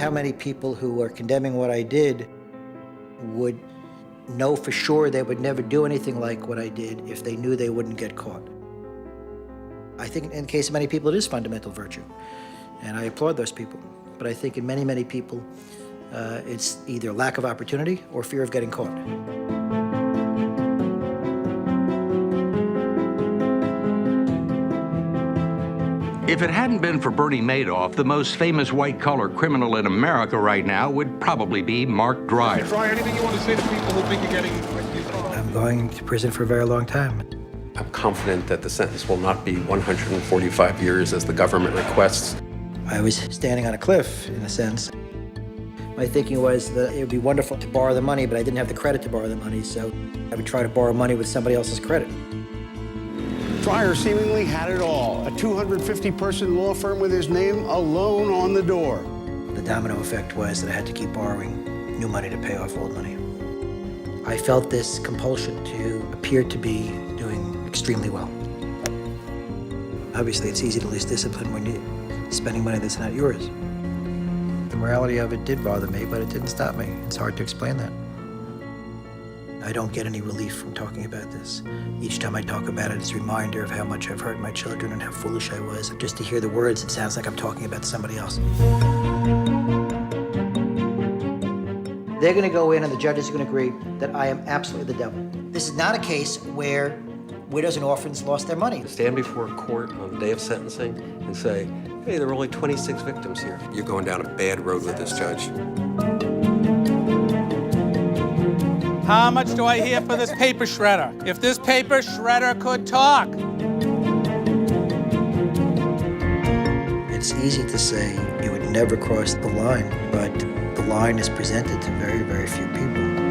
how many people who are condemning what I did would know for sure they would never do anything like what I did if they knew they wouldn't get caught. I think in the case of many people, it is fundamental virtue, and I applaud those people. But I think in many, many people, it's either lack of opportunity or fear of getting caught. If it hadn't been for Bernie Madoff, the most famous white-collar criminal in America right now would probably be Marc Dreier. Try anything you want to say to people who think you're getting... I'm going to prison for a very long time. I'm confident that the sentence will not be 145 years as the government requests. I was standing on a cliff, in a sense. My thinking was that it would be wonderful to borrow the money, but I didn't have the credit to borrow the money, so I would try to borrow money with somebody else's credit. Dreier seemingly had it all. A 250-person law firm with his name alone on the door. The domino effect was that I had to keep borrowing new money to pay off old money. I felt this compulsion to appear to be doing extremely well. Obviously, it's easy to lose discipline when you're spending money that's not yours. The morality of it did bother me, but it didn't stop me. It's hard to explain that. I don't get any relief from talking about this. Each time I talk about it, it's a reminder of how much I've hurt my children and how foolish I was. Just to hear the words, it sounds like I'm talking about somebody else. They're going to go in and the judges are going to agree that I am absolutely the devil. This is not a case where widows and orphans lost their money. Stand before a court on the day of sentencing and say, hey, there were only 26 victims here. You're going down a bad road with this judge. How much do I hear for this paper shredder? If this paper shredder could talk. It's easy to say you would never cross the line, but the line is presented to very, very few people.